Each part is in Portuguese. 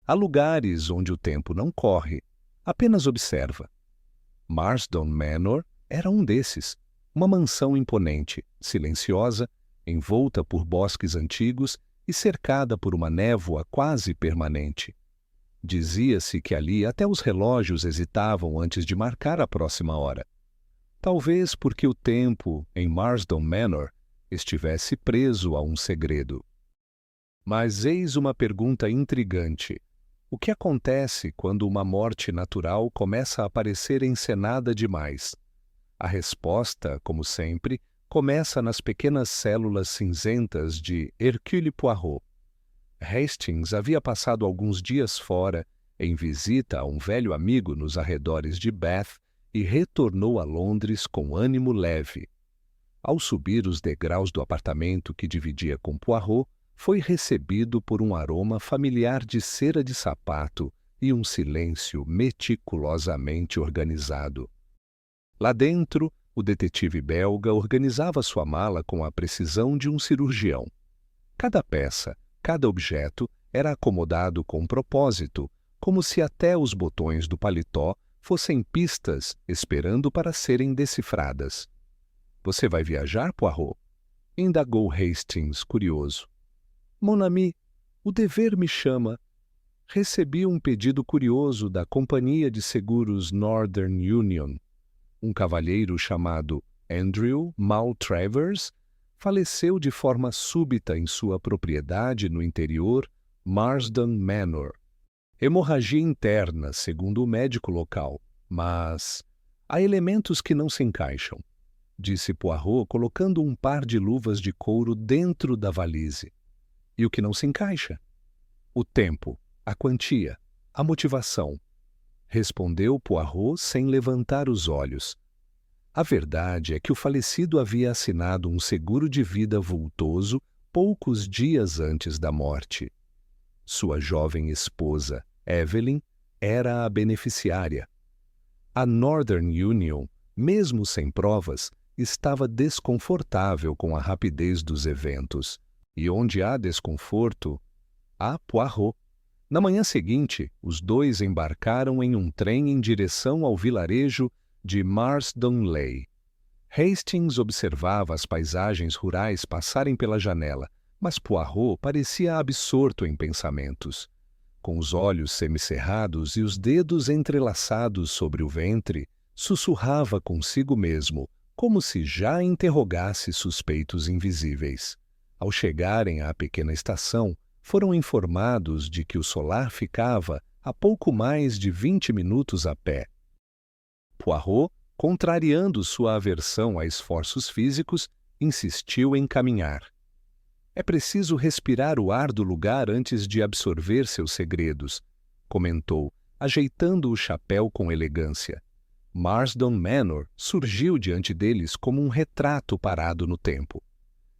Há lugares onde o tempo não corre, apenas observa. Marsden Manor era um desses, uma mansão imponente, silenciosa, envolta por bosques antigos e cercada por uma névoa quase permanente. Dizia-se que ali até os relógios hesitavam antes de marcar a próxima hora. Talvez porque o tempo, em Marsden Manor, estivesse preso a um segredo. Mas eis uma pergunta intrigante. O que acontece quando uma morte natural começa a parecer encenada demais? A resposta, como sempre, começa nas pequenas células cinzentas de Hercule Poirot. Hastings havia passado alguns dias fora, em visita a um velho amigo nos arredores de Bath, e retornou a Londres com ânimo leve. Ao subir os degraus do apartamento que dividia com Poirot, foi recebido por um aroma familiar de cera de sapato e um silêncio meticulosamente organizado. Lá dentro, o detetive belga organizava sua mala com a precisão de um cirurgião. Cada peça, cada objeto era acomodado com propósito, como se até os botões do paletó fossem pistas esperando para serem decifradas. — Você vai viajar, Poirot? Indagou Hastings, curioso. — Mon ami, o dever me chama. Recebi um pedido curioso da companhia de seguros Northern Union. Um cavalheiro chamado Andrew Maltravers faleceu de forma súbita em sua propriedade no interior, Marsden Manor. Hemorragia interna, segundo o médico local, mas há elementos que não se encaixam, disse Poirot, colocando um par de luvas de couro dentro da valise. E o que não se encaixa? O tempo, a quantia, a motivação, respondeu Poirot sem levantar os olhos. A verdade é que o falecido havia assinado um seguro de vida vultoso poucos dias antes da morte. Sua jovem esposa, Evelyn, era a beneficiária. A Northern Union, mesmo sem provas, estava desconfortável com a rapidez dos eventos. E onde há desconforto, há Poirot. Na manhã seguinte, os dois embarcaram em um trem em direção ao vilarejo de Marsden-Leigh. Hastings observava as paisagens rurais passarem pela janela, mas Poirot parecia absorto em pensamentos. Com os olhos semicerrados e os dedos entrelaçados sobre o ventre, sussurrava consigo mesmo, como se já interrogasse suspeitos invisíveis. Ao chegarem à pequena estação, foram informados de que o solar ficava a pouco mais de 20 minutos a pé. Poirot, contrariando sua aversão a esforços físicos, insistiu em caminhar. É preciso respirar o ar do lugar antes de absorver seus segredos, comentou, ajeitando o chapéu com elegância. Marsden Manor surgiu diante deles como um retrato parado no tempo.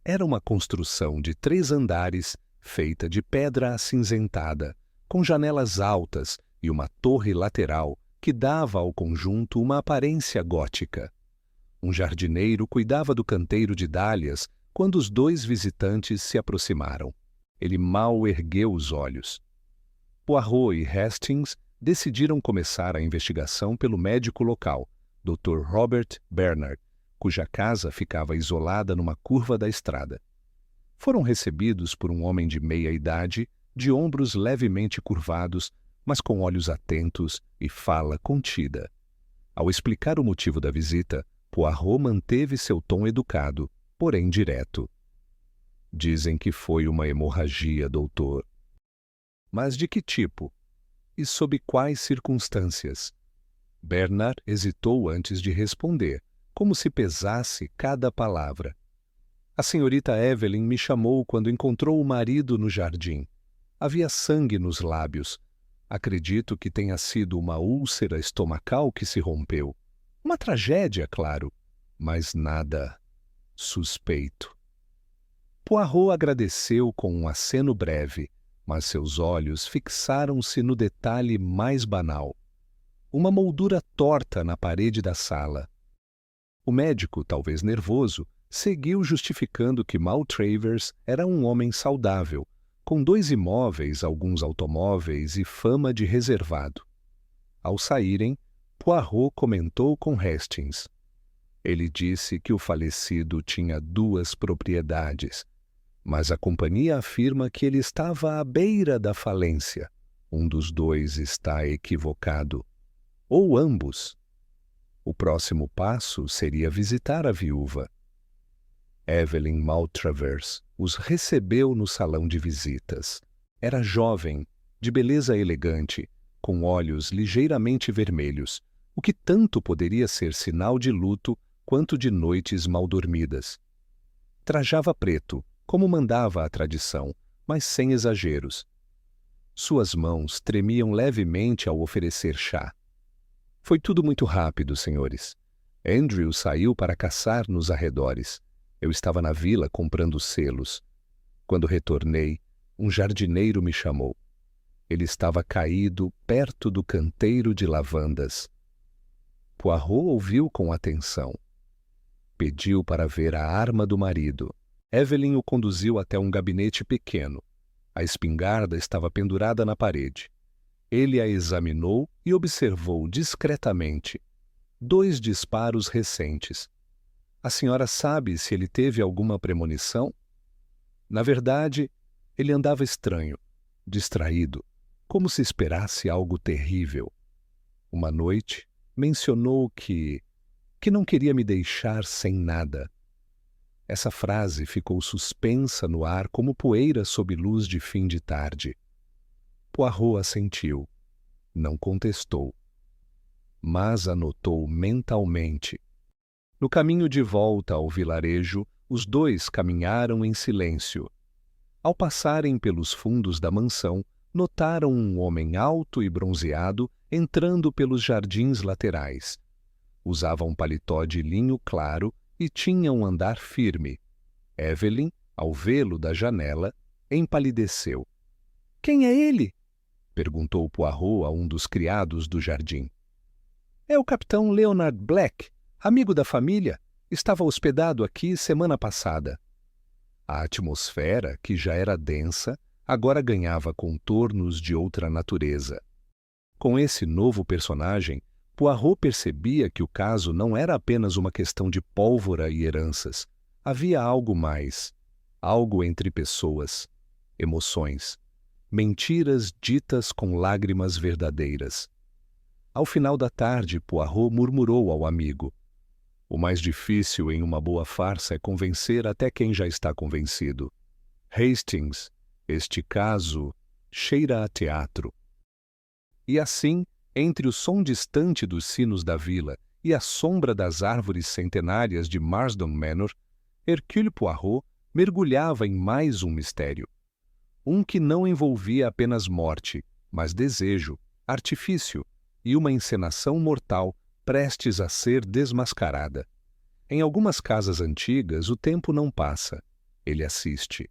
Era uma construção de 3 andares, feita de pedra acinzentada, com janelas altas e uma torre lateral que dava ao conjunto uma aparência gótica. Um jardineiro cuidava do canteiro de dálias quando os 2 visitantes se aproximaram. Ele mal ergueu os olhos. Poirot e Hastings decidiram começar a investigação pelo médico local, Dr. Robert Bernard, cuja casa ficava isolada numa curva da estrada. Foram recebidos por um homem de meia idade, de ombros levemente curvados, mas com olhos atentos e fala contida. Ao explicar o motivo da visita, Poirot manteve seu tom educado, porém direto. — Dizem que foi uma hemorragia, doutor. — Mas de que tipo? E sob quais circunstâncias? Bernard hesitou antes de responder, como se pesasse cada palavra. A senhorita Evelyn me chamou quando encontrou o marido no jardim. Havia sangue nos lábios. Acredito que tenha sido uma úlcera estomacal que se rompeu. Uma tragédia, claro, mas nada suspeito. Poirot agradeceu com um aceno breve, mas seus olhos fixaram-se no detalhe mais banal. Uma moldura torta na parede da sala. O médico, talvez nervoso, seguiu justificando que Maltravers era um homem saudável, com 2 imóveis, alguns automóveis e fama de reservado. Ao saírem, Poirot comentou com Hastings. Ele disse que o falecido tinha 2 propriedades, mas a companhia afirma que ele estava à beira da falência. Um dos 2 está equivocado. Ou ambos. O próximo passo seria visitar a viúva. Evelyn Maltravers os recebeu no salão de visitas. Era jovem, de beleza elegante, com olhos ligeiramente vermelhos, o que tanto poderia ser sinal de luto quanto de noites mal dormidas. Trajava preto, como mandava a tradição, mas sem exageros. Suas mãos tremiam levemente ao oferecer chá. Foi tudo muito rápido, senhores. Andrew saiu para caçar nos arredores. Eu estava na vila comprando selos. Quando retornei, um jardineiro me chamou. Ele estava caído perto do canteiro de lavandas. Poirot ouviu com atenção. Pediu para ver a arma do marido. Evelyn o conduziu até um gabinete pequeno. A espingarda estava pendurada na parede. Ele a examinou e observou discretamente. 2 disparos recentes. A senhora sabe se ele teve alguma premonição? Na verdade, ele andava estranho, distraído, como se esperasse algo terrível. Uma noite, mencionou que não queria me deixar sem nada. Essa frase ficou suspensa no ar como poeira sob luz de fim de tarde. Poirot assentiu. Não contestou. Mas anotou mentalmente. No caminho de volta ao vilarejo, os 2 caminharam em silêncio. Ao passarem pelos fundos da mansão, notaram um homem alto e bronzeado entrando pelos jardins laterais. Usava um paletó de linho claro e tinha um andar firme. Evelyn, ao vê-lo da janela, empalideceu. — Quem é ele? Perguntou Poirot a um dos criados do jardim. — É o capitão Leonard Black, amigo da família. Estava hospedado aqui semana passada. A atmosfera, que já era densa, agora ganhava contornos de outra natureza. Com esse novo personagem, Poirot percebia que o caso não era apenas uma questão de pólvora e heranças. Havia algo mais, algo entre pessoas, emoções, mentiras ditas com lágrimas verdadeiras. Ao final da tarde, Poirot murmurou ao amigo. O mais difícil em uma boa farsa é convencer até quem já está convencido. Hastings, este caso cheira a teatro. E assim, entre o som distante dos sinos da vila e a sombra das árvores centenárias de Marsden Manor, Hercule Poirot mergulhava em mais um mistério. Um que não envolvia apenas morte, mas desejo, artifício e uma encenação mortal prestes a ser desmascarada. Em algumas casas antigas, o tempo não passa. Ele assiste.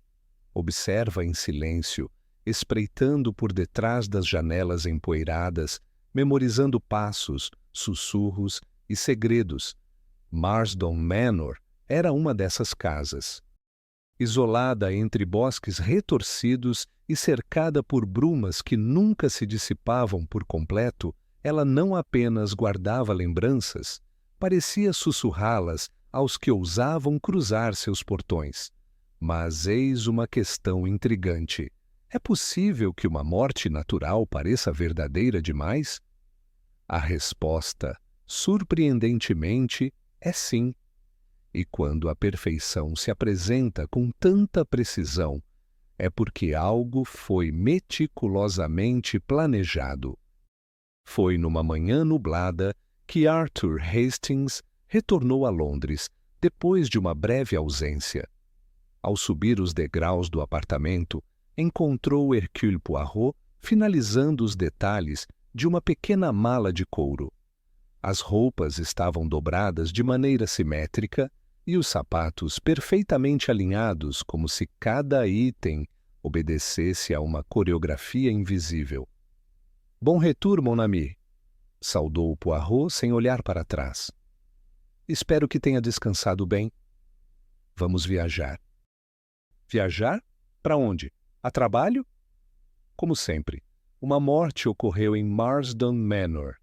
Observa em silêncio, espreitando por detrás das janelas empoeiradas, memorizando passos, sussurros e segredos. Marsden Manor era uma dessas casas. Isolada entre bosques retorcidos e cercada por brumas que nunca se dissipavam por completo, ela não apenas guardava lembranças, parecia sussurrá-las aos que ousavam cruzar seus portões. Mas eis uma questão intrigante. É possível que uma morte natural pareça verdadeira demais? A resposta, surpreendentemente, é sim. E quando a perfeição se apresenta com tanta precisão, é porque algo foi meticulosamente planejado. Foi numa manhã nublada que Arthur Hastings retornou a Londres, depois de uma breve ausência. Ao subir os degraus do apartamento, encontrou Hercule Poirot finalizando os detalhes de uma pequena mala de couro. As roupas estavam dobradas de maneira simétrica e os sapatos perfeitamente alinhados, como se cada item obedecesse a uma coreografia invisível. — Bon retour, mon ami! Saudou Poirot sem olhar para trás. — Espero que tenha descansado bem. Vamos viajar. — Viajar? Para onde? A trabalho? Como sempre, uma morte ocorreu em Marsden Manor.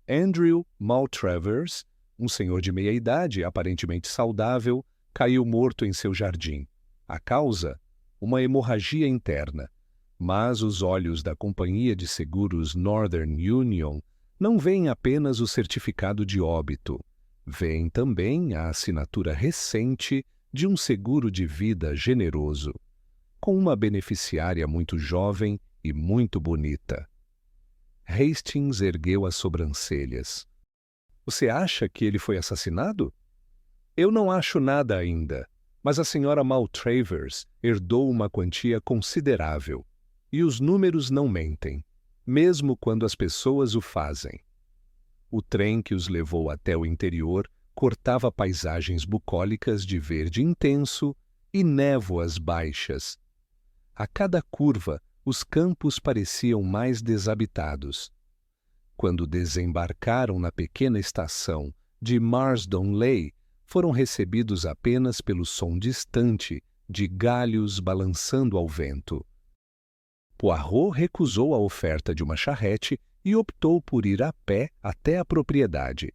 Andrew Maltravers, um senhor de meia-idade, aparentemente saudável, caiu morto em seu jardim. A causa? Uma hemorragia interna. Mas os olhos da companhia de seguros Northern Union não veem apenas o certificado de óbito. Veem também a assinatura recente de um seguro de vida generoso, com uma beneficiária muito jovem e muito bonita. Hastings ergueu as sobrancelhas. Você acha que ele foi assassinado? Eu não acho nada ainda, mas a senhora Maltravers herdou uma quantia considerável. E os números não mentem, mesmo quando as pessoas o fazem. O trem que os levou até o interior cortava paisagens bucólicas de verde intenso e névoas baixas. A cada curva, os campos pareciam mais desabitados. Quando desembarcaram na pequena estação de Marsden Leigh, foram recebidos apenas pelo som distante de galhos balançando ao vento. Poirot recusou a oferta de uma charrete e optou por ir a pé até a propriedade.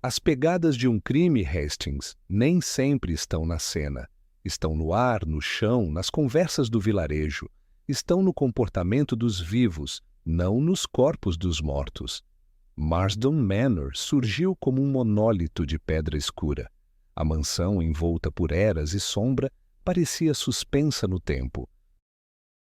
As pegadas de um crime, Hastings, nem sempre estão na cena. Estão no ar, no chão, nas conversas do vilarejo. Estão no comportamento dos vivos, não nos corpos dos mortos. Marsden Manor surgiu como um monólito de pedra escura. A mansão, envolta por eras e sombra, parecia suspensa no tempo.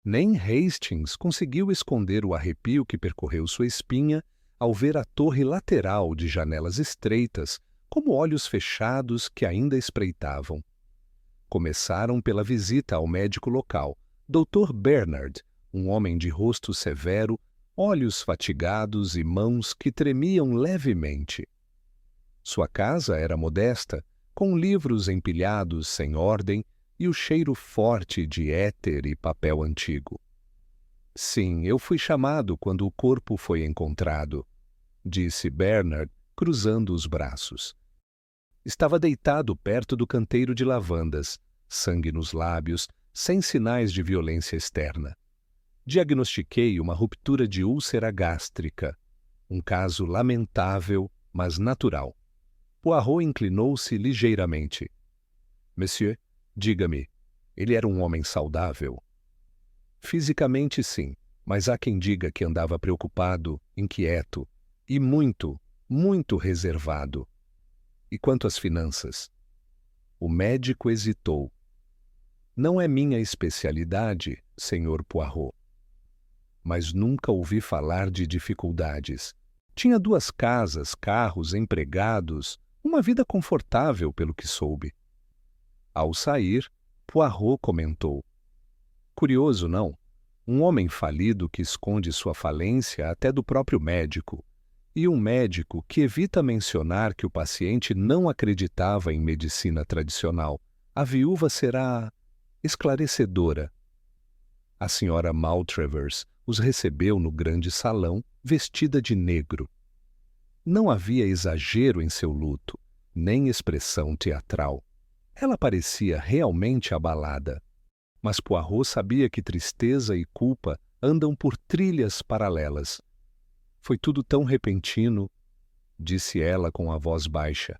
Nem Hastings conseguiu esconder o arrepio que percorreu sua espinha ao ver a torre lateral de janelas estreitas, como olhos fechados que ainda espreitavam. Começaram pela visita ao médico local, Dr. Bernard, um homem de rosto severo, olhos fatigados e mãos que tremiam levemente. Sua casa era modesta, com livros empilhados sem ordem e o cheiro forte de éter e papel antigo. Sim, eu fui chamado quando o corpo foi encontrado, disse Bernard, cruzando os braços. Estava deitado perto do canteiro de lavandas, sangue nos lábios, sem sinais de violência externa. Diagnostiquei uma ruptura de úlcera gástrica, um caso lamentável, mas natural. Poirot inclinou-se ligeiramente. Monsieur, diga-me, ele era um homem saudável? Fisicamente, sim, mas há quem diga que andava preocupado, inquieto e muito, muito reservado. E quanto às finanças? O médico hesitou. Não é minha especialidade, Sr. Poirot. Mas nunca ouvi falar de dificuldades. Tinha 2 casas, carros, empregados, uma vida confortável, pelo que soube. Ao sair, Poirot comentou. Curioso, não? Um homem falido que esconde sua falência até do próprio médico. E um médico que evita mencionar que o paciente não acreditava em medicina tradicional. A viúva será esclarecedora. A senhora Maltravers os recebeu no grande salão, vestida de negro. Não havia exagero em seu luto, nem expressão teatral. Ela parecia realmente abalada. Mas Poirot sabia que tristeza e culpa andam por trilhas paralelas. Foi tudo tão repentino, disse ela com a voz baixa.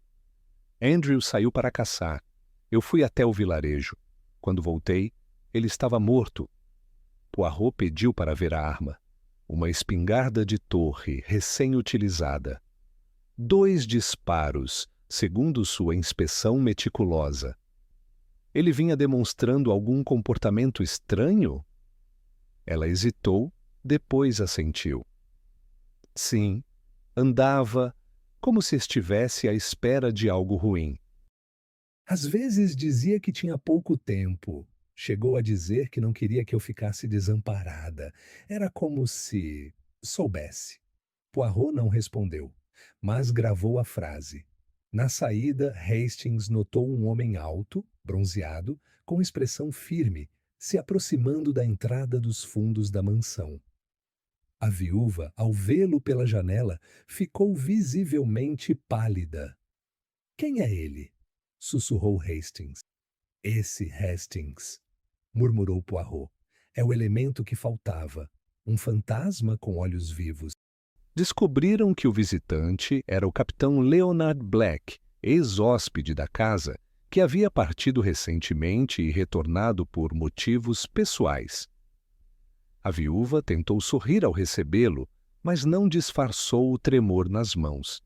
Andrew saiu para caçar. Eu fui até o vilarejo. Quando voltei, ele estava morto. Poirot pediu para ver a arma. Uma espingarda de torre, recém-utilizada. 2 disparos, segundo sua inspeção meticulosa. Ele vinha demonstrando algum comportamento estranho? Ela hesitou, depois assentiu. Sim, andava como se estivesse à espera de algo ruim. Às vezes dizia que tinha pouco tempo. Chegou a dizer que não queria que eu ficasse desamparada. Era como se soubesse. Poirot não respondeu, mas gravou a frase. Na saída, Hastings notou um homem alto, bronzeado, com expressão firme, se aproximando da entrada dos fundos da mansão. A viúva, ao vê-lo pela janela, ficou visivelmente pálida. Quem é ele? Sussurrou Hastings. Esse Hastings, murmurou Poirot. É o elemento que faltava, um fantasma com olhos vivos. Descobriram que o visitante era o capitão Leonard Black, ex-hóspede da casa, que havia partido recentemente e retornado por motivos pessoais. A viúva tentou sorrir ao recebê-lo, mas não disfarçou o tremor nas mãos.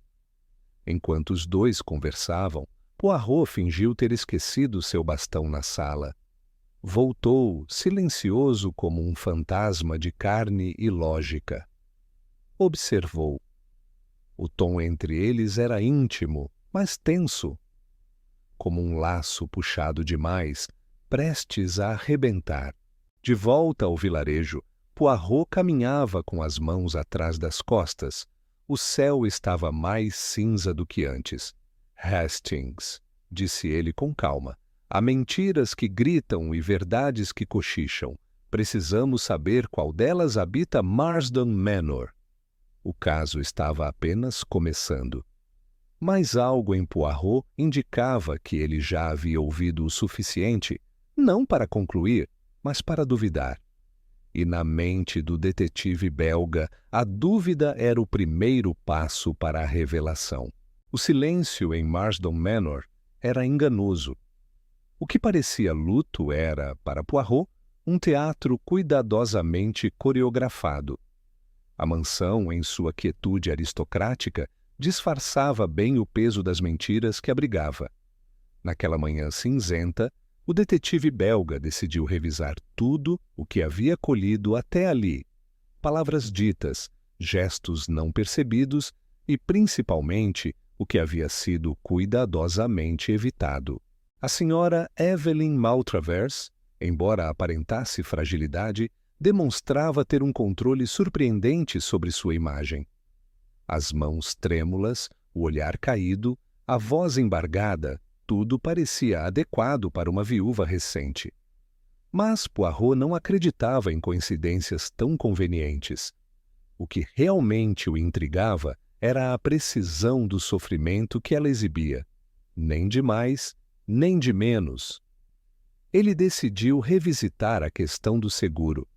Enquanto os dois conversavam, Poirot fingiu ter esquecido seu bastão na sala. Voltou, silencioso como um fantasma de carne e lógica. Observou. O tom entre eles era íntimo, mas tenso. Como um laço puxado demais, prestes a arrebentar. De volta ao vilarejo, Poirot caminhava com as mãos atrás das costas. O céu estava mais cinza do que antes. Hastings, disse ele com calma, há mentiras que gritam e verdades que cochicham. Precisamos saber qual delas habita Marsden Manor. O caso estava apenas começando. Mas algo em Poirot indicava que ele já havia ouvido o suficiente, não para concluir, mas para duvidar. E na mente do detetive belga, a dúvida era o primeiro passo para a revelação. O silêncio em Marsden Manor era enganoso. O que parecia luto era, para Poirot, um teatro cuidadosamente coreografado. A mansão, em sua quietude aristocrática, disfarçava bem o peso das mentiras que abrigava. Naquela manhã cinzenta, o detetive belga decidiu revisar tudo o que havia colhido até ali. Palavras ditas, gestos não percebidos e, principalmente, o que havia sido cuidadosamente evitado. A senhora Evelyn Maltravers, embora aparentasse fragilidade, demonstrava ter um controle surpreendente sobre sua imagem. As mãos trêmulas, o olhar caído, a voz embargada, tudo parecia adequado para uma viúva recente. Mas Poirot não acreditava em coincidências tão convenientes. O que realmente o intrigava era a precisão do sofrimento que ela exibia. Nem de mais, nem de menos. Ele decidiu revisitar a questão do seguro.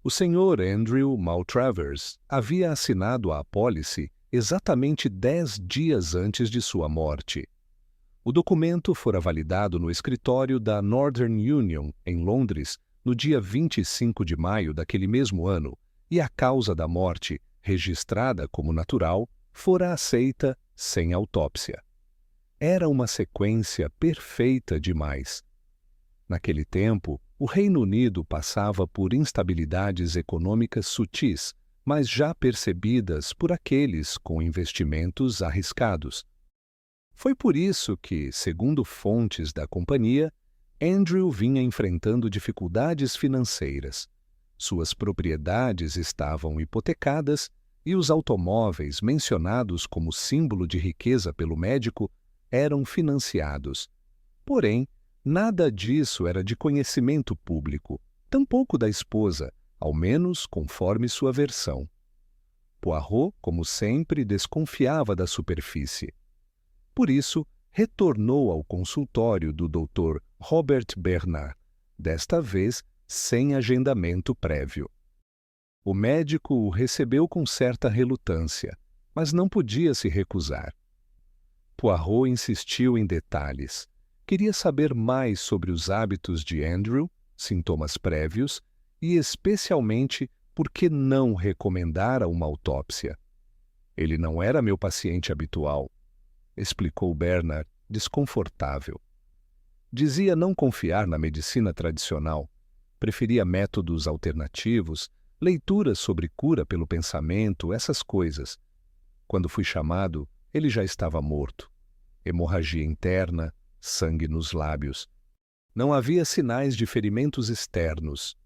O Sr. Andrew Maltravers havia assinado a apólice exatamente 10 dias antes de sua morte. O documento fora validado no escritório da Northern Union, em Londres, no dia 25 de maio daquele mesmo ano, e a causa da morte, registrada como natural, fora aceita sem autópsia. Era uma sequência perfeita demais. Naquele tempo, o Reino Unido passava por instabilidades econômicas sutis, mas já percebidas por aqueles com investimentos arriscados. Foi por isso que, segundo fontes da companhia, Andrew vinha enfrentando dificuldades financeiras. Suas propriedades estavam hipotecadas e os automóveis mencionados como símbolo de riqueza pelo médico eram financiados. Porém, nada disso era de conhecimento público, tampouco da esposa, ao menos conforme sua versão. Poirot, como sempre, desconfiava da superfície. Por isso, retornou ao consultório do Dr. Robert Bernard, desta vez sem agendamento prévio. O médico o recebeu com certa relutância, mas não podia se recusar. Poirot insistiu em detalhes. Queria saber mais sobre os hábitos de Andrew, sintomas prévios e, especialmente, por que não recomendara uma autópsia. Ele não era meu paciente habitual, explicou Bernard, desconfortável. Dizia não confiar na medicina tradicional, preferia métodos alternativos, leituras sobre cura pelo pensamento, essas coisas. Quando fui chamado, ele já estava morto. Hemorragia interna, sangue nos lábios. Não havia sinais de ferimentos externos.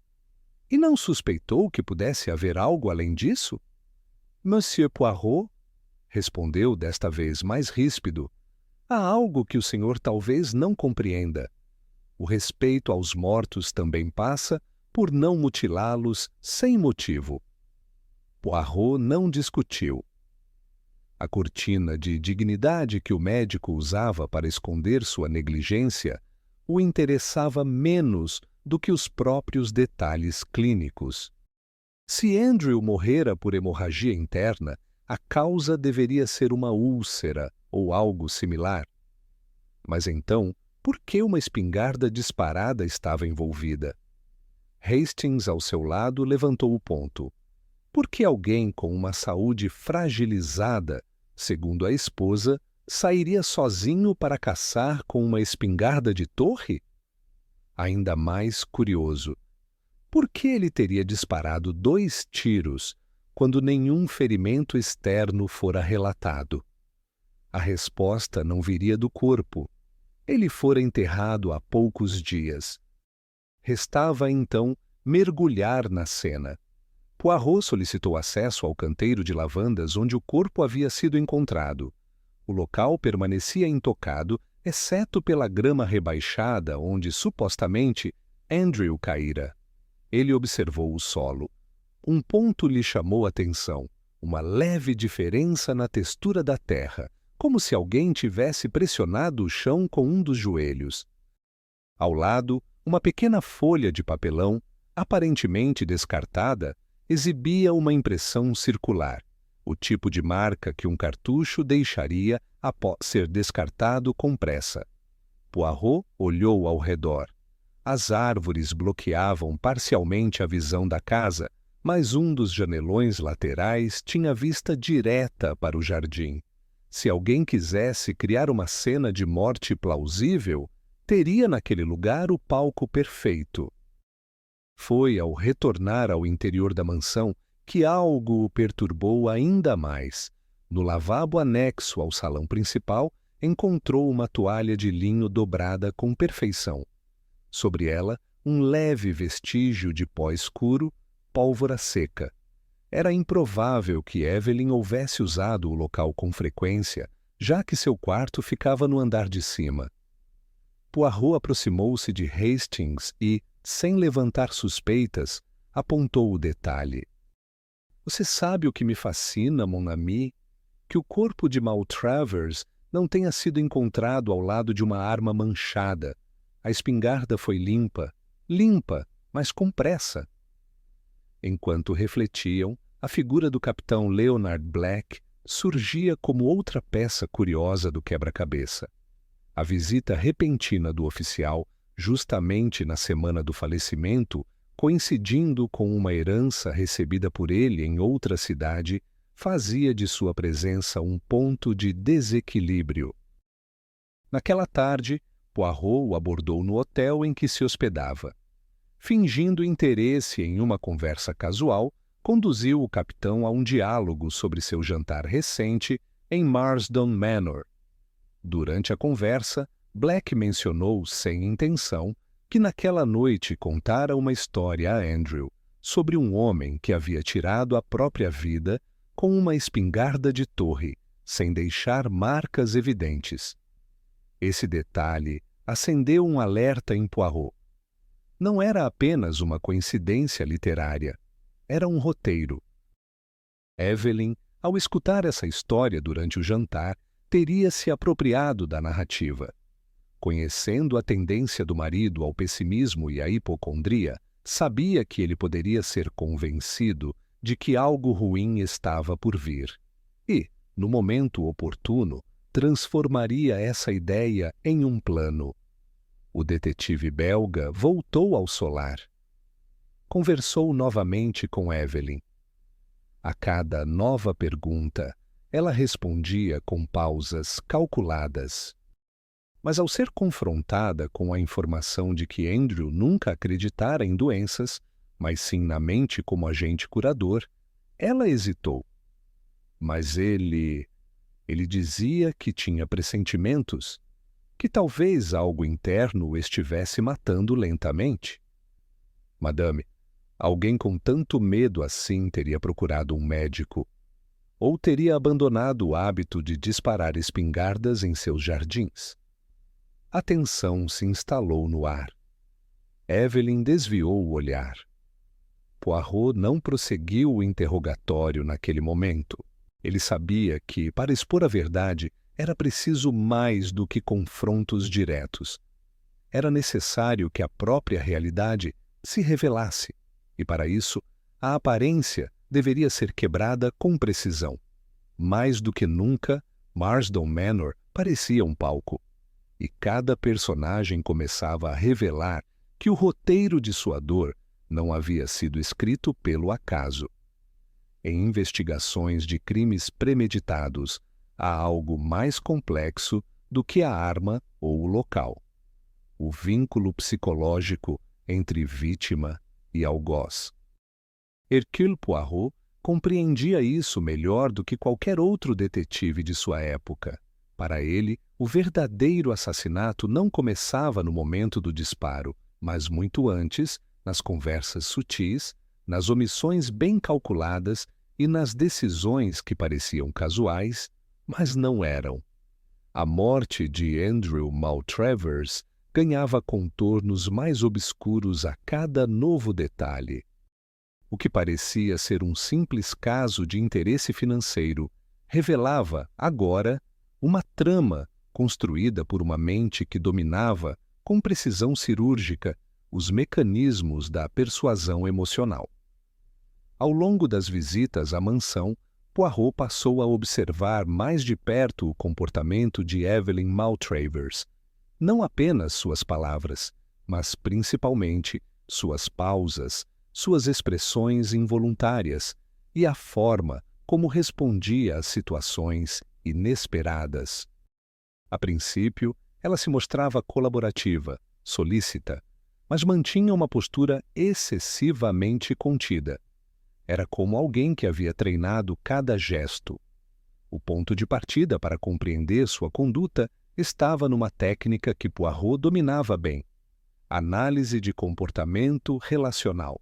E não suspeitou que pudesse haver algo além disso? Monsieur Poirot, respondeu desta vez mais ríspido, há algo que o senhor talvez não compreenda. O respeito aos mortos também passa por não mutilá-los sem motivo. Poirot não discutiu. A cortina de dignidade que o médico usava para esconder sua negligência o interessava menos do que os próprios detalhes clínicos. Se Andrew morrera por hemorragia interna, a causa deveria ser uma úlcera ou algo similar. Mas então, por que uma espingarda disparada estava envolvida? Hastings, ao seu lado, levantou o ponto. Por que alguém com uma saúde fragilizada, segundo a esposa, sairia sozinho para caçar com uma espingarda de torre? Ainda mais curioso. Por que ele teria disparado 2 tiros quando nenhum ferimento externo fora relatado? A resposta não viria do corpo. Ele fora enterrado há poucos dias. Restava, então, mergulhar na cena. Poirot solicitou acesso ao canteiro de lavandas onde o corpo havia sido encontrado. O local permanecia intocado, exceto pela grama rebaixada onde, supostamente, Andrew caíra. Ele observou o solo. Um ponto lhe chamou a atenção, uma leve diferença na textura da terra, como se alguém tivesse pressionado o chão com um dos joelhos. Ao lado, uma pequena folha de papelão, aparentemente descartada, exibia uma impressão circular, o tipo de marca que um cartucho deixaria após ser descartado com pressa. Poirot olhou ao redor. As árvores bloqueavam parcialmente a visão da casa, mas um dos janelões laterais tinha vista direta para o jardim. Se alguém quisesse criar uma cena de morte plausível, teria naquele lugar o palco perfeito. Foi ao retornar ao interior da mansão que algo o perturbou ainda mais. No lavabo anexo ao salão principal, encontrou uma toalha de linho dobrada com perfeição. Sobre ela, um leve vestígio de pó escuro, pólvora seca. Era improvável que Evelyn houvesse usado o local com frequência, já que seu quarto ficava no andar de cima. Poirot aproximou-se de Hastings e, sem levantar suspeitas, apontou o detalhe. Você sabe o que me fascina, mon ami? Que o corpo de Maltravers não tenha sido encontrado ao lado de uma arma manchada. A espingarda foi limpa, mas com pressa. Enquanto refletiam, a figura do capitão Leonard Black surgia como outra peça curiosa do quebra-cabeça. A visita repentina do oficial, justamente na semana do falecimento, coincidindo com uma herança recebida por ele em outra cidade, fazia de sua presença um ponto de desequilíbrio. Naquela tarde, Poirot o abordou no hotel em que se hospedava. Fingindo interesse em uma conversa casual, conduziu o capitão a um diálogo sobre seu jantar recente em Marsden Manor. Durante a conversa, Black mencionou, sem intenção, que naquela noite contara uma história a Andrew sobre um homem que havia tirado a própria vida com uma espingarda de torre, sem deixar marcas evidentes. Esse detalhe acendeu um alerta em Poirot. Não era apenas uma coincidência literária, era um roteiro. Evelyn, ao escutar essa história durante o jantar, teria se apropriado da narrativa. Conhecendo a tendência do marido ao pessimismo e à hipocondria, sabia que ele poderia ser convencido de que algo ruim estava por vir. E, no momento oportuno, transformaria essa ideia em um plano. O detetive belga voltou ao solar. Conversou novamente com Evelyn. A cada nova pergunta, ela respondia com pausas calculadas. Mas ao ser confrontada com a informação de que Andrew nunca acreditara em doenças, mas sim na mente como agente curador, ela hesitou. Mas ele dizia que tinha pressentimentos, que talvez algo interno o estivesse matando lentamente. Madame, alguém com tanto medo assim teria procurado um médico, ou teria abandonado o hábito de disparar espingardas em seus jardins. A tensão se instalou no ar. Evelyn desviou o olhar. Poirot não prosseguiu o interrogatório naquele momento. Ele sabia que, para expor a verdade, era preciso mais do que confrontos diretos. era necessário que a própria realidade se revelasse, e para isso, a aparência deveria ser quebrada com precisão. Mais do que nunca, Marsden Manor parecia um palco, e cada personagem começava a revelar que o roteiro de sua dor não havia sido escrito pelo acaso. Em investigações de crimes premeditados, há algo mais complexo do que a arma ou o local: o vínculo psicológico entre vítima e algoz. Hercule Poirot compreendia isso melhor do que qualquer outro detetive de sua época. Para ele, o verdadeiro assassinato não começava no momento do disparo, mas muito antes, nas conversas sutis, nas omissões bem calculadas e nas decisões que pareciam casuais, mas não eram. A morte de Andrew Maltravers ganhava contornos mais obscuros a cada novo detalhe. O que parecia ser um simples caso de interesse financeiro revelava, agora, uma trama construída por uma mente que dominava, com precisão cirúrgica, os mecanismos da persuasão emocional. Ao longo das visitas à mansão, Poirot passou a observar mais de perto o comportamento de Evelyn Maltravers. Não apenas suas palavras, mas principalmente suas pausas, suas expressões involuntárias e a forma como respondia às situações inesperadas. A princípio, ela se mostrava colaborativa, solícita, mas mantinha uma postura excessivamente contida. Era como alguém que havia treinado cada gesto. O ponto de partida para compreender sua conduta estava numa técnica que Poirot dominava bem: análise de comportamento relacional.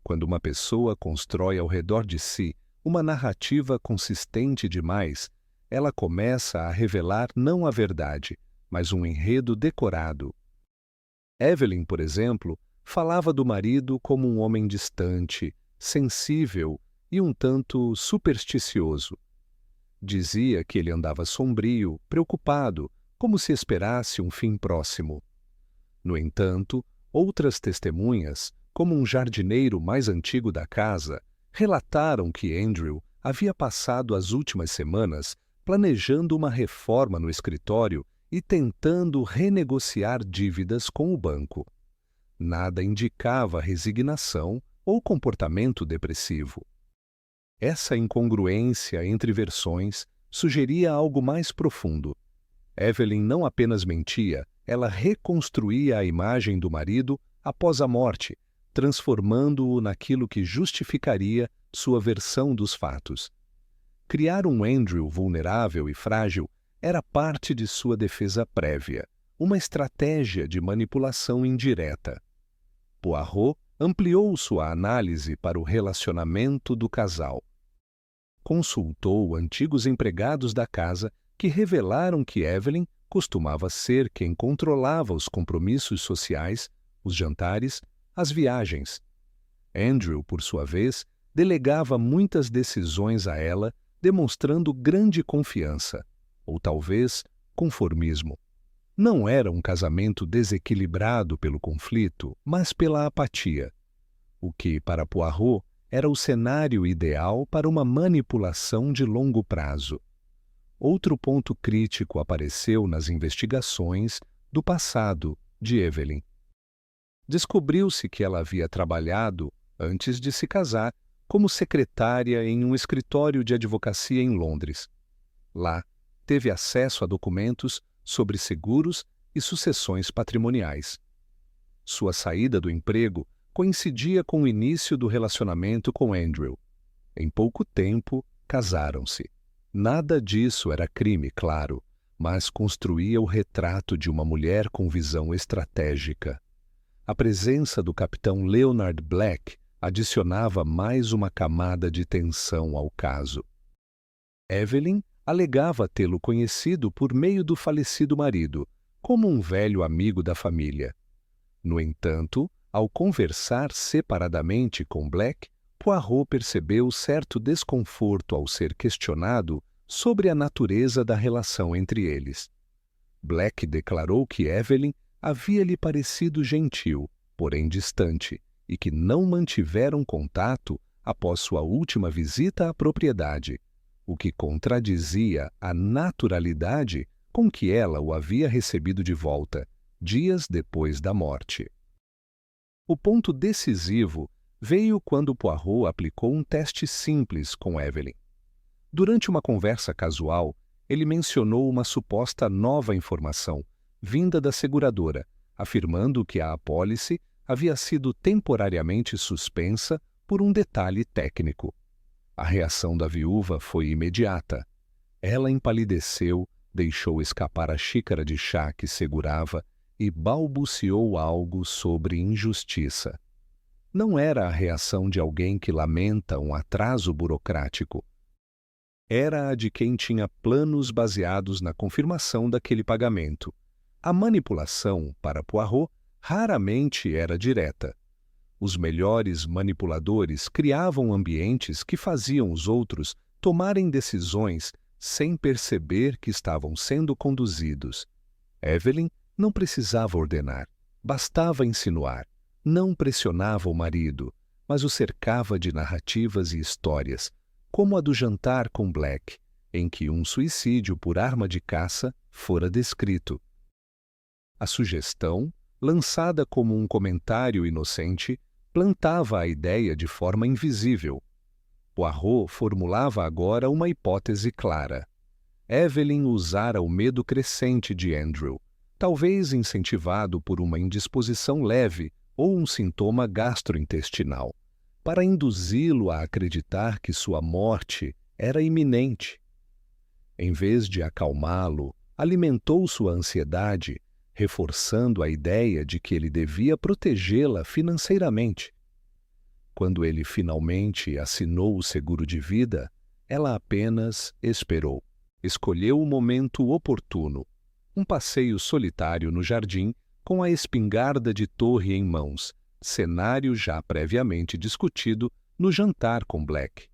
Quando uma pessoa constrói ao redor de si uma narrativa consistente demais, ela começa a revelar não a verdade, mas um enredo decorado. Evelyn, por exemplo, falava do marido como um homem distante, sensível e um tanto supersticioso. Dizia que ele andava sombrio, preocupado, como se esperasse um fim próximo. No entanto, outras testemunhas, como um jardineiro mais antigo da casa, relataram que Andrew havia passado as últimas semanas planejando uma reforma no escritório e tentando renegociar dívidas com o banco. Nada indicava resignação ou comportamento depressivo. Essa incongruência entre versões sugeria algo mais profundo. Evelyn não apenas mentia, ela reconstruía a imagem do marido após a morte, transformando-o naquilo que justificaria sua versão dos fatos. Criar um Andrew vulnerável e frágil era parte de sua defesa prévia, uma estratégia de manipulação indireta. Poirot ampliou sua análise para o relacionamento do casal. Consultou antigos empregados da casa que revelaram que Evelyn costumava ser quem controlava os compromissos sociais, os jantares, as viagens. Andrew, por sua vez, delegava muitas decisões a ela, demonstrando grande confiança, ou talvez conformismo. Não era um casamento desequilibrado pelo conflito, mas pela apatia, o que, para Poirot, era o cenário ideal para uma manipulação de longo prazo. Outro ponto crítico apareceu nas investigações do passado de Evelyn. Descobriu-se que ela havia trabalhado, antes de se casar, como secretária em um escritório de advocacia em Londres. Lá, teve acesso a documentos sobre seguros e sucessões patrimoniais. Sua saída do emprego coincidia com o início do relacionamento com Andrew. Em pouco tempo, casaram-se. Nada disso era crime, claro, mas construía o retrato de uma mulher com visão estratégica. A presença do capitão Leonard Black adicionava mais uma camada de tensão ao caso. Evelyn alegava tê-lo conhecido por meio do falecido marido, como um velho amigo da família. No entanto, ao conversar separadamente com Black, Poirot percebeu certo desconforto ao ser questionado sobre a natureza da relação entre eles. Black declarou que Evelyn havia-lhe parecido gentil, porém distante, e que não mantiveram contato após sua última visita à propriedade, o que contradizia a naturalidade com que ela o havia recebido de volta, dias depois da morte. O ponto decisivo veio quando Poirot aplicou um teste simples com Evelyn. Durante uma conversa casual, ele mencionou uma suposta nova informação, vinda da seguradora, afirmando que a apólice havia sido temporariamente suspensa por um detalhe técnico. A reação da viúva foi imediata. Ela empalideceu, deixou escapar a xícara de chá que segurava e balbuciou algo sobre injustiça. Não era a reação de alguém que lamenta um atraso burocrático. Era a de quem tinha planos baseados na confirmação daquele pagamento. A manipulação, para Poirot, raramente era direta. Os melhores manipuladores criavam ambientes que faziam os outros tomarem decisões sem perceber que estavam sendo conduzidos. Evelyn não precisava ordenar, bastava insinuar. Não pressionava o marido, mas o cercava de narrativas e histórias, como a do jantar com Black, em que um suicídio por arma de caça fora descrito. A sugestão, lançada como um comentário inocente, plantava a ideia de forma invisível. Poirot formulava agora uma hipótese clara. Evelyn usara o medo crescente de Andrew, talvez incentivado por uma indisposição leve ou um sintoma gastrointestinal, para induzi-lo a acreditar que sua morte era iminente. Em vez de acalmá-lo, alimentou sua ansiedade, reforçando a ideia de que ele devia protegê-la financeiramente. Quando ele finalmente assinou o seguro de vida, ela apenas esperou. Escolheu o momento oportuno, um passeio solitário no jardim, com a espingarda de torre em mãos, cenário já previamente discutido no jantar com Black.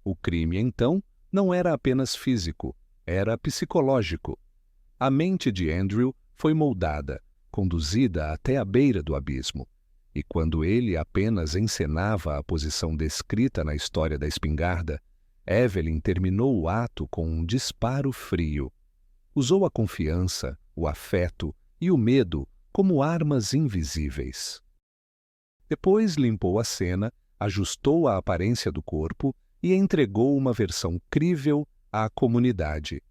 O crime, então, não era apenas físico, era psicológico. A mente de Andrew foi moldada, conduzida até a beira do abismo, e quando ele apenas encenava a posição descrita na história da espingarda, Evelyn terminou o ato com um disparo frio. Usou a confiança, o afeto e o medo como armas invisíveis. Depois limpou a cena, ajustou a aparência do corpo e entregou uma versão crível à comunidade.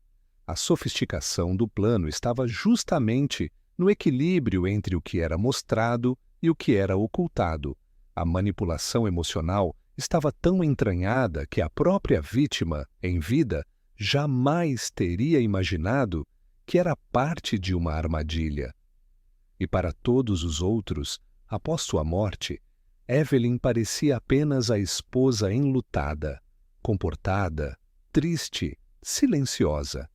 A sofisticação do plano estava justamente no equilíbrio entre o que era mostrado e o que era ocultado. A manipulação emocional estava tão entranhada que a própria vítima, em vida, jamais teria imaginado que era parte de uma armadilha. E para todos os outros, após sua morte, Evelyn parecia apenas a esposa enlutada, comportada, triste, silenciosa.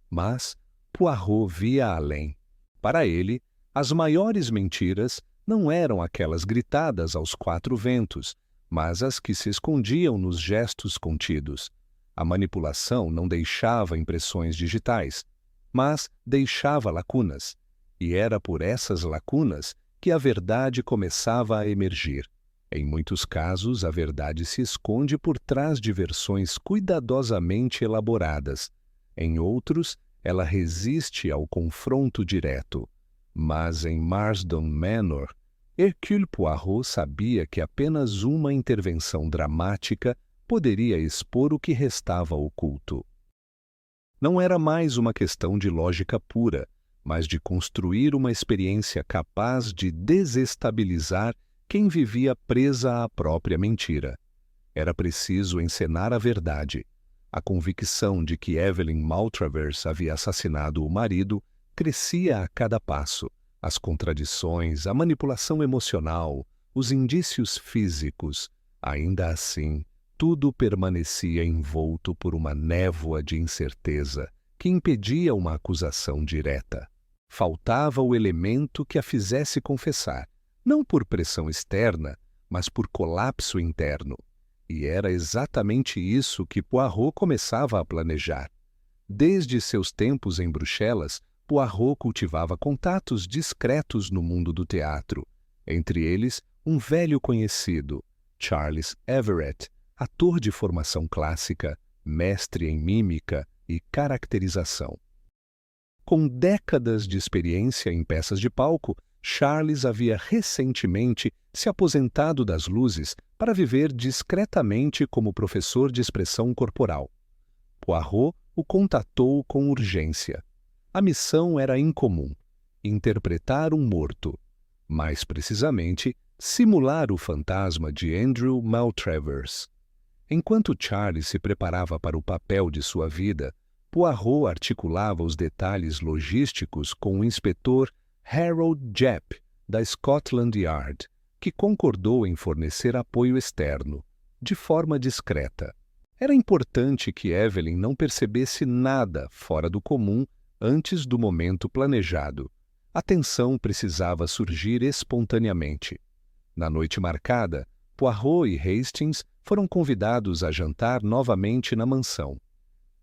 Mas Poirot via além. Para ele, as maiores mentiras não eram aquelas gritadas aos quatro ventos, mas as que se escondiam nos gestos contidos. A manipulação não deixava impressões digitais, mas deixava lacunas, e era por essas lacunas que a verdade começava a emergir. Em muitos casos, a verdade se esconde por trás de versões cuidadosamente elaboradas. Em outros, ela resiste ao confronto direto. Mas em Marsden Manor, Hercule Poirot sabia que apenas uma intervenção dramática poderia expor o que restava oculto. Não era mais uma questão de lógica pura, mas de construir uma experiência capaz de desestabilizar quem vivia presa à própria mentira. Era preciso encenar a verdade. A convicção de que Evelyn Maltravers havia assassinado o marido crescia a cada passo. As contradições, a manipulação emocional, os indícios físicos. Ainda assim, tudo permanecia envolto por uma névoa de incerteza que impedia uma acusação direta. Faltava o elemento que a fizesse confessar, não por pressão externa, mas por colapso interno. E era exatamente isso que Poirot começava a planejar. Desde seus tempos em Bruxelas, Poirot cultivava contatos discretos no mundo do teatro, entre eles um velho conhecido, Charles Everett, ator de formação clássica, mestre em mímica e caracterização. Com décadas de experiência em peças de palco, Charles havia recentemente se aposentado das luzes para viver discretamente como professor de expressão corporal. Poirot o contatou com urgência. A missão era incomum: interpretar um morto. Mais precisamente, simular o fantasma de Andrew Maltravers. Enquanto Charles se preparava para o papel de sua vida, Poirot articulava os detalhes logísticos com o inspetor Harold Jepp, da Scotland Yard, que concordou em fornecer apoio externo, de forma discreta. Era importante que Evelyn não percebesse nada fora do comum antes do momento planejado. A tensão precisava surgir espontaneamente. Na noite marcada, Poirot e Hastings foram convidados a jantar novamente na mansão.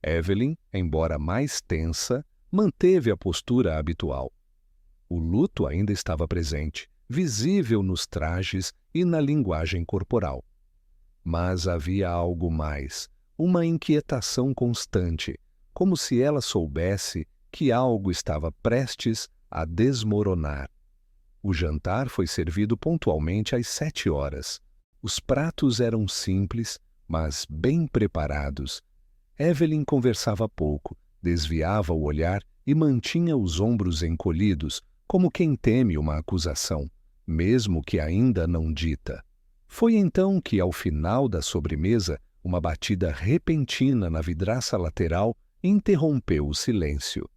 Evelyn, embora mais tensa, manteve a postura habitual. O luto ainda estava presente, visível nos trajes e na linguagem corporal. Mas havia algo mais, uma inquietação constante, como se ela soubesse que algo estava prestes a desmoronar. O jantar foi servido pontualmente às 7 horas. Os pratos eram simples, mas bem preparados. Evelyn conversava pouco, desviava o olhar e mantinha os ombros encolhidos, como quem teme uma acusação, mesmo que ainda não dita. Foi então que, ao final da sobremesa, uma batida repentina na vidraça lateral interrompeu o silêncio.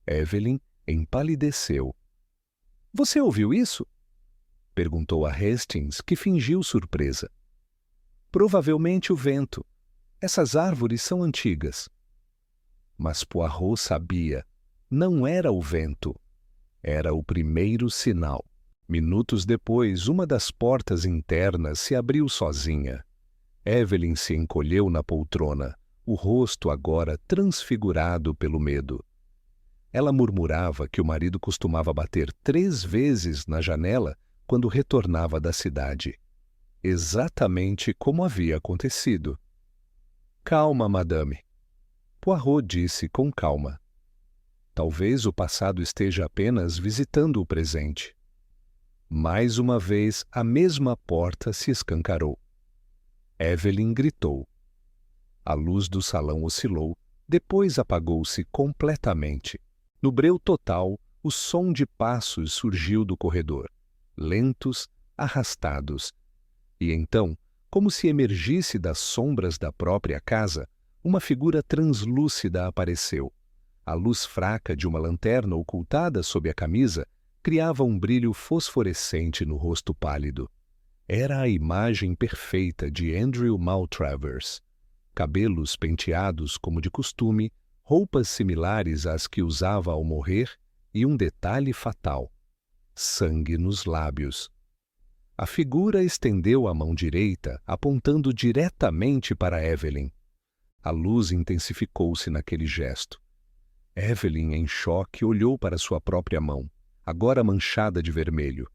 Evelyn empalideceu. — Você ouviu isso? Perguntou a Hastings, que fingiu surpresa. — Provavelmente o vento. Essas árvores são antigas. Mas Poirot sabia. Não era o vento. Era o primeiro sinal. Minutos depois, uma das portas internas se abriu sozinha. Evelyn se encolheu na poltrona, o rosto agora transfigurado pelo medo. Ela murmurava que o marido costumava bater 3 vezes na janela quando retornava da cidade. Exatamente como havia acontecido. — Calma, madame. Poirot disse com calma. Talvez o passado esteja apenas visitando o presente. Mais uma vez, a mesma porta se escancarou. Evelyn gritou. A luz do salão oscilou, depois apagou-se completamente. No breu total, o som de passos surgiu do corredor, lentos, arrastados. E então, como se emergisse das sombras da própria casa, uma figura translúcida apareceu. A luz fraca de uma lanterna ocultada sob a camisa criava um brilho fosforescente no rosto pálido. Era a imagem perfeita de Andrew Maltravers. Cabelos penteados como de costume, roupas similares às que usava ao morrer e um detalhe fatal: sangue nos lábios. A figura estendeu a mão direita, apontando diretamente para Evelyn. A luz intensificou-se naquele gesto. Evelyn, em choque, olhou para sua própria mão, agora manchada de vermelho.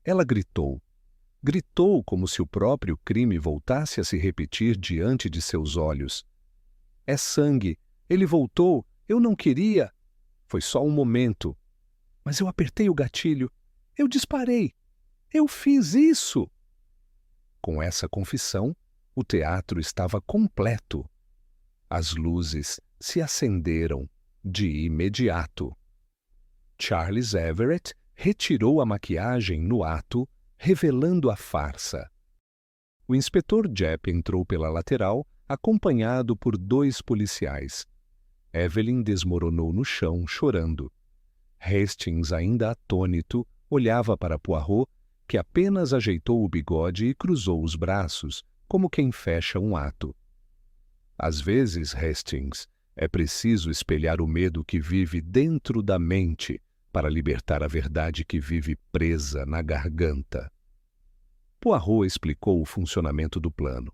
Ela gritou. Gritou como se o próprio crime voltasse a se repetir diante de seus olhos. — É sangue! Ele voltou! Eu não queria! Foi só um momento. Mas eu apertei o gatilho. Eu disparei! Eu fiz isso! Com essa confissão, o teatro estava completo. As luzes se acenderam de imediato. Charles Everett retirou a maquiagem no ato, revelando a farsa. O inspetor Jepp entrou pela lateral, acompanhado por 2 policiais. Evelyn desmoronou no chão, chorando. Hastings, ainda atônito, olhava para Poirot, que apenas ajeitou o bigode e cruzou os braços, como quem fecha um ato. Às vezes, Hastings, é preciso espelhar o medo que vive dentro da mente para libertar a verdade que vive presa na garganta. Poirot explicou o funcionamento do plano.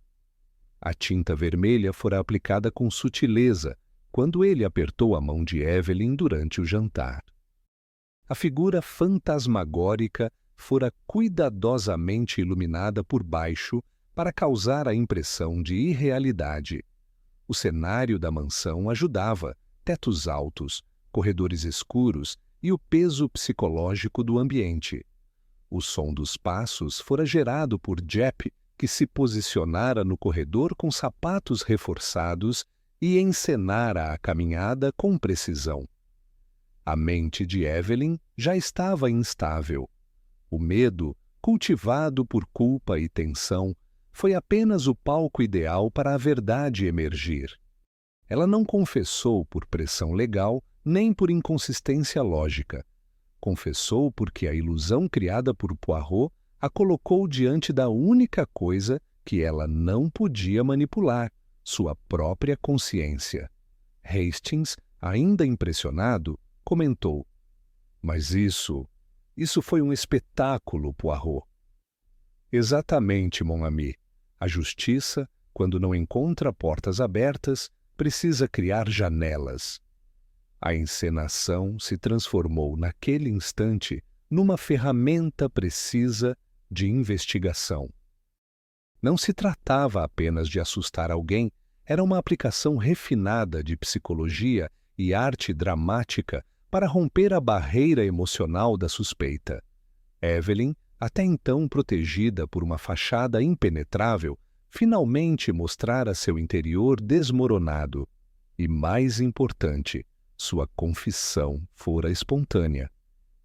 A tinta vermelha fora aplicada com sutileza, quando ele apertou a mão de Evelyn durante o jantar. A figura fantasmagórica fora cuidadosamente iluminada por baixo para causar a impressão de irrealidade. O cenário da mansão ajudava, tetos altos, corredores escuros e o peso psicológico do ambiente. O som dos passos fora gerado por Jep, que se posicionara no corredor com sapatos reforçados e encenara a caminhada com precisão. A mente de Evelyn já estava instável. O medo, cultivado por culpa e tensão, foi apenas o palco ideal para a verdade emergir. Ela não confessou por pressão legal nem por inconsistência lógica. Confessou porque a ilusão criada por Poirot a colocou diante da única coisa que ela não podia manipular, sua própria consciência. Hastings, ainda impressionado, comentou: "Mas isso foi um espetáculo, Poirot." "Exatamente, mon ami. A justiça, quando não encontra portas abertas, precisa criar janelas." A encenação se transformou naquele instante numa ferramenta precisa de investigação. Não se tratava apenas de assustar alguém, era uma aplicação refinada de psicologia e arte dramática para romper a barreira emocional da suspeita. Evelyn, até então protegida por uma fachada impenetrável, finalmente mostrara seu interior desmoronado. E, mais importante, sua confissão fora espontânea.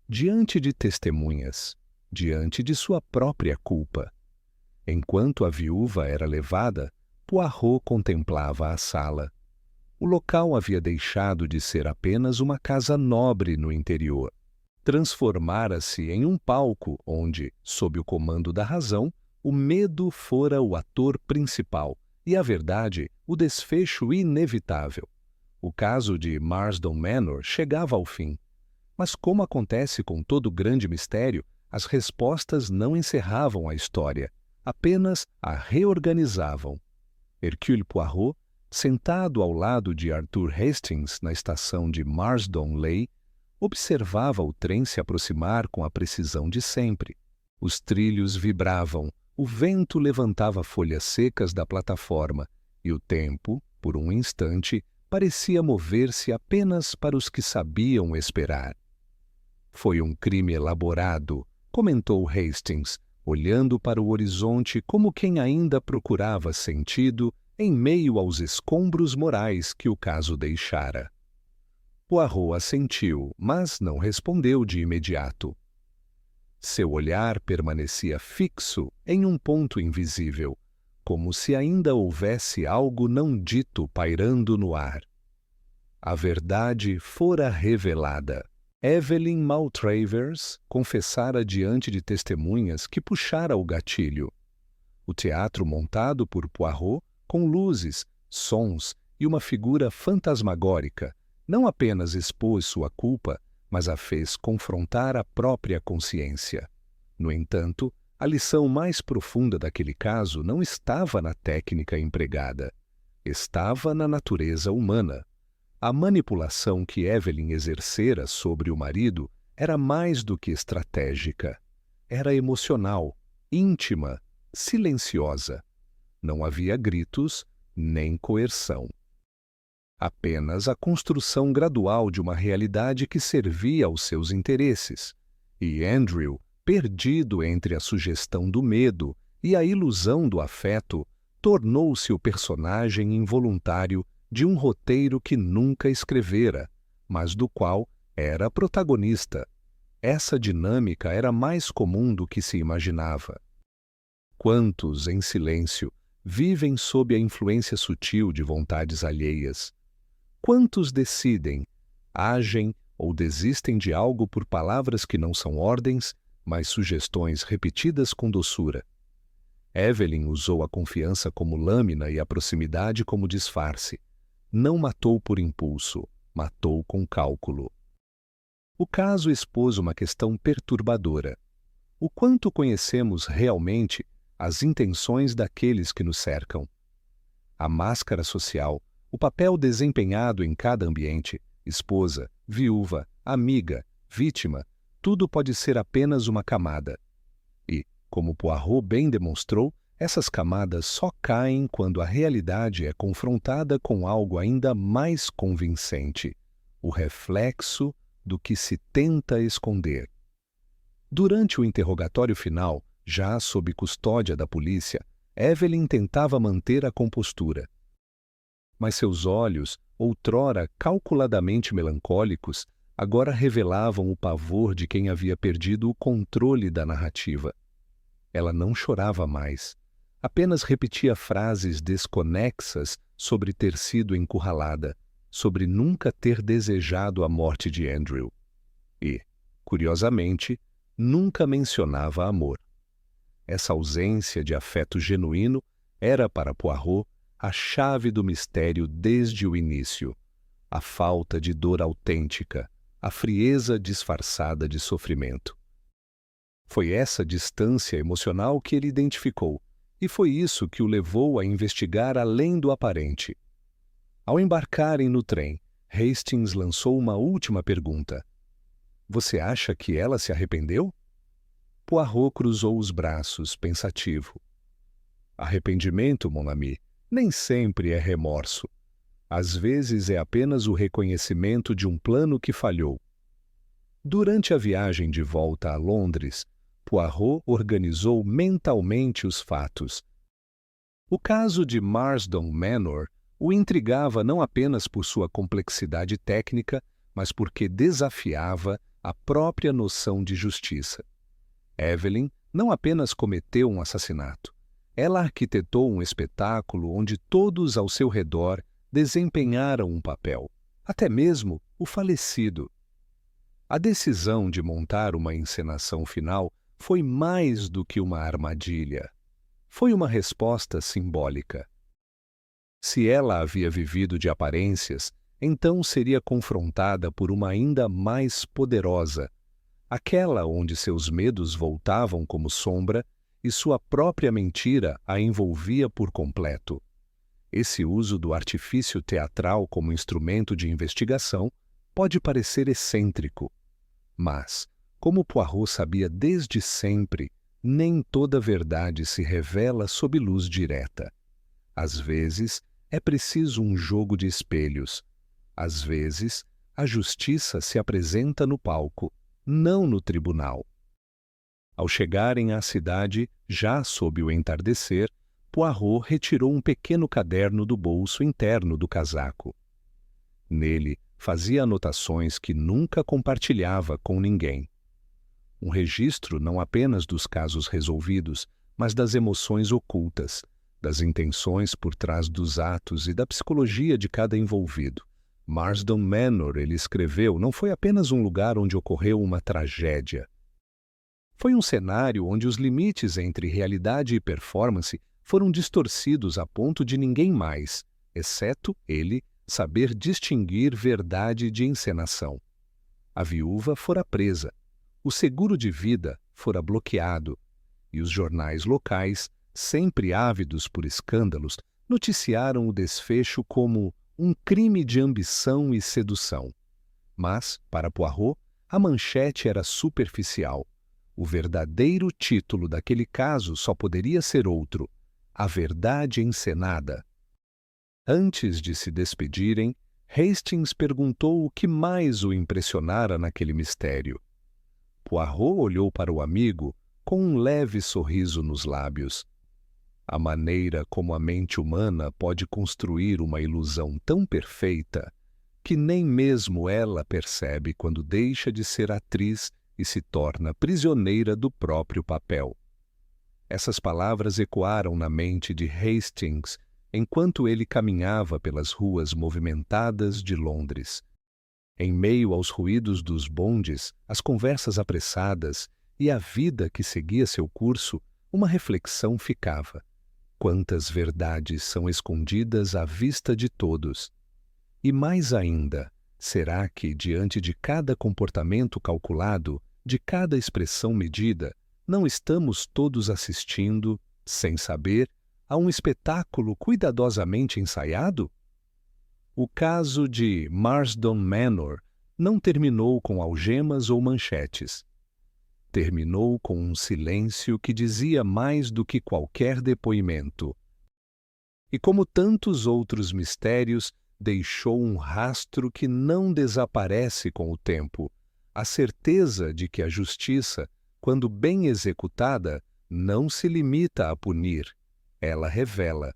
Diante de testemunhas, diante de sua própria culpa. Enquanto a viúva era levada, Poirot contemplava a sala. O local havia deixado de ser apenas uma casa nobre no interior. Transformara-se em um palco onde, sob o comando da razão, o medo fora o ator principal e a verdade o desfecho inevitável. O caso de Marsden Manor chegava ao fim. Mas, como acontece com todo grande mistério, as respostas não encerravam a história, apenas a reorganizavam. Hercule Poirot, sentado ao lado de Arthur Hastings na estação de Marsden Leigh, observava o trem se aproximar com a precisão de sempre. Os trilhos vibravam, o vento levantava folhas secas da plataforma e o tempo, por um instante, parecia mover-se apenas para os que sabiam esperar. "Foi um crime elaborado", comentou Hastings, olhando para o horizonte como quem ainda procurava sentido em meio aos escombros morais que o caso deixara. Poirot assentiu, mas não respondeu de imediato. Seu olhar permanecia fixo em um ponto invisível, como se ainda houvesse algo não dito pairando no ar. A verdade fora revelada. Evelyn Maltravers confessara diante de testemunhas que puxara o gatilho. O teatro montado por Poirot, com luzes, sons e uma figura fantasmagórica, não apenas expôs sua culpa, mas a fez confrontar a própria consciência. No entanto, a lição mais profunda daquele caso não estava na técnica empregada. Estava na natureza humana. A manipulação que Evelyn exercera sobre o marido era mais do que estratégica. Era emocional, íntima, silenciosa. Não havia gritos nem coerção. Apenas a construção gradual de uma realidade que servia aos seus interesses. E Andrew, perdido entre a sugestão do medo e a ilusão do afeto, tornou-se o personagem involuntário de um roteiro que nunca escrevera, mas do qual era protagonista. Essa dinâmica era mais comum do que se imaginava. Quantos, em silêncio, vivem sob a influência sutil de vontades alheias? Quantos decidem, agem ou desistem de algo por palavras que não são ordens, mas sugestões repetidas com doçura? Evelyn usou a confiança como lâmina e a proximidade como disfarce. Não matou por impulso, matou com cálculo. O caso expôs uma questão perturbadora. O quanto conhecemos realmente as intenções daqueles que nos cercam? A máscara social, O papel desempenhado em cada ambiente, esposa, viúva, amiga, vítima, tudo pode ser apenas uma camada. E, como Poirot bem demonstrou, essas camadas só caem quando a realidade é confrontada com algo ainda mais convincente, o reflexo do que se tenta esconder. Durante o interrogatório final, já sob custódia da polícia, Evelyn tentava manter a compostura. Mas seus olhos, outrora calculadamente melancólicos, agora revelavam o pavor de quem havia perdido o controle da narrativa. Ela não chorava mais. Apenas repetia frases desconexas sobre ter sido encurralada, sobre nunca ter desejado a morte de Andrew. E, curiosamente, nunca mencionava amor. Essa ausência de afeto genuíno era para Poirot a chave do mistério desde o início, a falta de dor autêntica, a frieza disfarçada de sofrimento. Foi essa distância emocional que ele identificou, e foi isso que o levou a investigar além do aparente. Ao embarcarem no trem, Hastings lançou uma última pergunta. Você acha que ela se arrependeu? Poirot cruzou os braços, pensativo. Arrependimento, mon ami, nem sempre é remorso. Às vezes é apenas o reconhecimento de um plano que falhou. Durante a viagem de volta a Londres, Poirot organizou mentalmente os fatos. O caso de Marsdon Manor o intrigava não apenas por sua complexidade técnica, mas porque desafiava a própria noção de justiça. Evelyn não apenas cometeu um assassinato. Ela arquitetou um espetáculo onde todos ao seu redor desempenharam um papel, até mesmo o falecido. A decisão de montar uma encenação final foi mais do que uma armadilha. Foi uma resposta simbólica. Se ela havia vivido de aparências, então seria confrontada por uma ainda mais poderosa, aquela onde seus medos voltavam como sombra e sua própria mentira a envolvia por completo. Esse uso do artifício teatral como instrumento de investigação pode parecer excêntrico, mas, como Poirot sabia desde sempre, nem toda verdade se revela sob luz direta. Às vezes, é preciso um jogo de espelhos. Às vezes, a justiça se apresenta no palco, não no tribunal. Ao chegarem à cidade, já sob o entardecer, Poirot retirou um pequeno caderno do bolso interno do casaco. Nele, fazia anotações que nunca compartilhava com ninguém. Um registro não apenas dos casos resolvidos, mas das emoções ocultas, das intenções por trás dos atos e da psicologia de cada envolvido. Marsdon Manor, ele escreveu, não foi apenas um lugar onde ocorreu uma tragédia. Foi um cenário onde os limites entre realidade e performance foram distorcidos a ponto de ninguém mais, exceto ele, saber distinguir verdade de encenação. A viúva fora presa, o seguro de vida fora bloqueado, e os jornais locais, sempre ávidos por escândalos, noticiaram o desfecho como um crime de ambição e sedução. Mas, para Poirot, a manchete era superficial. O verdadeiro título daquele caso só poderia ser outro: A Verdade Encenada. Antes de se despedirem, Hastings perguntou o que mais o impressionara naquele mistério. Poirot olhou para o amigo com um leve sorriso nos lábios. A maneira como a mente humana pode construir uma ilusão tão perfeita que nem mesmo ela percebe quando deixa de ser atriz e se torna prisioneira do próprio papel. Essas palavras ecoaram na mente de Hastings enquanto ele caminhava pelas ruas movimentadas de Londres. Em meio aos ruídos dos bondes, as conversas apressadas e a vida que seguia seu curso, uma reflexão ficava. Quantas verdades são escondidas à vista de todos? E mais ainda, será que, diante de cada comportamento calculado, de cada expressão medida, não estamos todos assistindo, sem saber, a um espetáculo cuidadosamente ensaiado? O caso de Marsden Manor não terminou com algemas ou manchetes. Terminou com um silêncio que dizia mais do que qualquer depoimento. E como tantos outros mistérios, deixou um rastro que não desaparece com o tempo, a certeza de que a justiça, quando bem executada, não se limita a punir, ela revela.